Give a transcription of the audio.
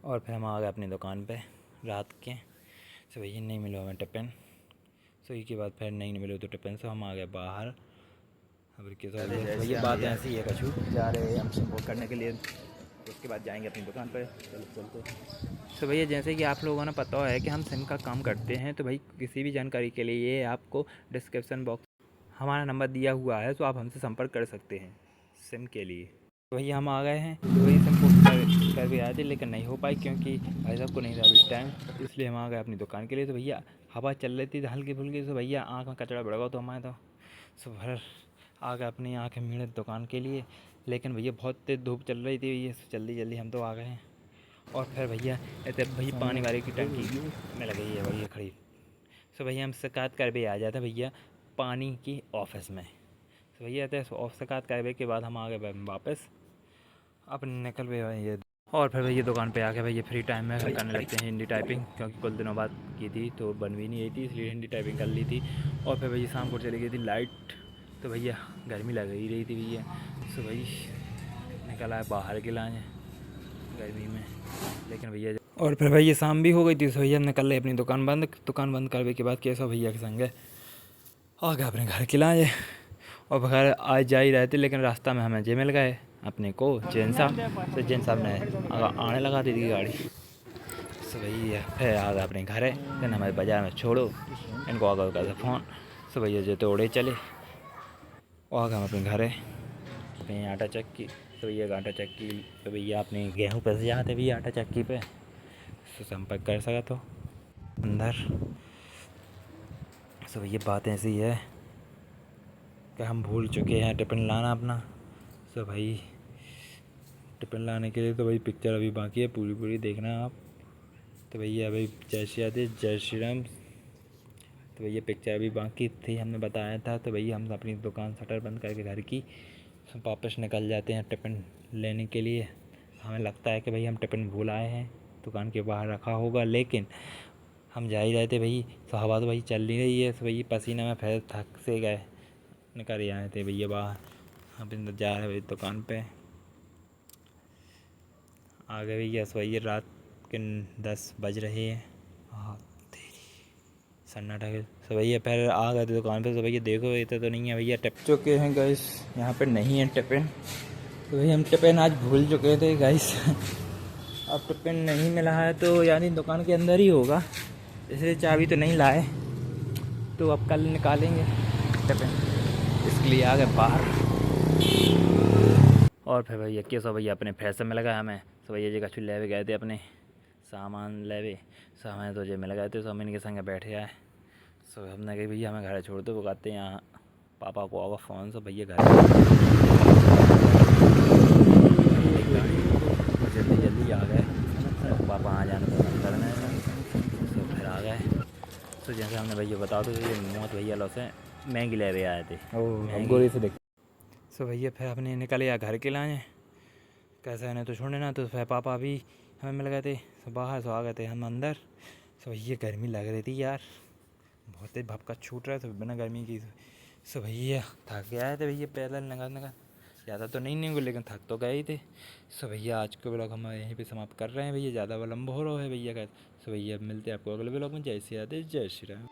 और फिर हम आ गए अपनी दुकान पे रात के। सो भैया नहीं मिला हमें टिफ़िन। सो इसके बाद फिर नहीं मिले तो टिफ़िन, से हम आ गए बाहर। अब भैया बात ऐसी है कछू जा रहे हैं हम सपोर्ट करने के लिए, उसके बाद जाएंगे अपनी दुकान पर। चलो चलते। तो भैया जैसे कि आप लोगों ने पता है कि हम सिम का काम करते हैं, तो भाई किसी भी जानकारी के लिए आपको डिस्क्रिप्शन बॉक्स हमारा नंबर दिया हुआ है, तो आप हमसे संपर्क कर सकते हैं सिम के लिए। तो भैया हम आ गए हैं, तो वही सिम कर भी आए थे लेकिन नहीं हो पाई क्योंकि भाई साहब को नहीं था अभी टाइम, इसलिए हम आ गए अपनी दुकान के लिए। तो भैया हवा चल रही थी हल्की फुल्की, तो भैया आँख में कचरा बढ़ गया तो हमारे तो सुबह आ गए अपनी आँखें मीड़े दुकान के लिए। लेकिन भैया बहुत तेज़ धूप चल रही थी भैया, जल्दी जल्दी हम तो आ गए हैं। और फिर भैया भैया पानी वाले की टंकी में लगी है भैया खड़ी। सो भैया हम शिकायत कर भी आ जाते भैया पानी की ऑफिस में। तो भैया शिकायत करने के बाद हम आ गए वापस अब निकल गए भैया। और फिर भैया दुकान पे आके भैया फ्री टाइम में करने लगते हैं हिंदी टाइपिंग, क्योंकि कुछ दिनों बाद की थी तो बन भी नहीं रही थी, इसलिए हिंदी टाइपिंग कर ली थी। और फिर भैया शाम को चली गई थी लाइट, तो भैया गर्मी लग ही रही थी भैया। सो भाई निकल आए बाहर के लाए गर्मी में, लेकिन भैया और फिर भैया शाम भी हो गई थी, तो भैया निकल रहे अपनी दुकान बंद करने के बाद कैसा भैया के संग आ गए अपने घर के लाए। और घर आज जा ही रहे थे लेकिन रास्ता में हमें जे मिल गए अपने को जैन साहब, तो जैन साहब ने आने लगा दी थी गाड़ी। सो भैया फिर आ गए अपने घर, फिर हमें बाज़ार में छोड़ो, इनको आ गया फ़ोन। सो भैया जो तो उड़े चले और आ गए हम अपने घर कहीं आटा चक्की। तो भैया आटा चक्की, तो भैया अपने गेहूँ पे से जाते भैया आटा चक्की पे, तो संपर्क कर सका तो अंदर। सो भैया बात ऐसी है कि हम भूल चुके हैं टिफ़िन लाना अपना। सो भाई टिफ़िन लाने के लिए तो भाई पिक्चर अभी बाकी है, पूरी देखना आप। तो भैया भाई जय श्री राधे जय श्री राम। तो भैया पिक्चर अभी बाकी थी, हमने बताया था। तो भैया हम अपनी दुकान शटर बंद करके घर की वापस निकल जाते हैं टिफ़िन लेने के लिए। हमें लगता है कि भाई हम टिफ़िन भूल आए हैं, दुकान के बाहर रखा होगा, लेकिन हम जा ही रहे थे भाई। तो हवा तो भाई चल नहीं रही है, तो भैया पसीने में फिर थक से गए, निकल ही आए थे भैया बाहर। हम इंतजार जा रहे भाई दुकान पे आ गए भैया। सो भैया रात के 10 बज रहे हैं, हाँ सन्नाटा के। सो भैया फिर आ गए थे दुकान पे। तो भैया देखो इतना तो नहीं है भैया, टिप चुके हैं गाइस, यहाँ पे नहीं है टिफ़िन। तो भैया हम टिफ़िन आज भूल चुके थे गाइस। अब टिफ़िन नहीं मिला है तो यानी दुकान के अंदर ही होगा, इसलिए चाबी तो नहीं लाए, तो अब कल निकालेंगे टिफ़िन, इसके लिए आ गए बाहर। और फिर भैया कैसा भैया अपने फैशन में लगा हमें। तो भैया जी कछु ले गए थे अपने सामान ले, सामान तो जो मिल गए थे, सब इनके संग बैठे आए। सो हमने कही भैया हमें घर छोड़ दो, वो कहते हैं यहाँ पापा को आगा फ़ोन। से भैया घर जल्दी जल्दी आ गए, पापा आ जाने को मन करने तो फिर आ गए। तो जैसे हमने भैया बता दो ये मौत भैया लो से महंगी ले आए थे गोरी से देख। सो भैया फिर अपने निकले या घर के लाए, कैसे है तो छोड़ने ना। तो फिर पापा भी हमें मिल गए थे, तो बाहर से आ गए थे हम अंदर। सो भैया गर्मी लग रही थी यार, बहुत तेज भपका छूट रहा है, तो बिना गर्मी की। सो भैया थक गया है, तो भैया पैदल नगा ज़्यादा तो नहीं लेकिन थक तो गए ही थे। सो भैया आज के ब्लॉग हम यहीं पे समाप्त कर रहे हैं भैया, ज़्यादा लंबा हो रहा है भैया का। सो भैया मिलते हैं आपको अगले ब्लॉग में। जय श्री राधे जय श्री राम।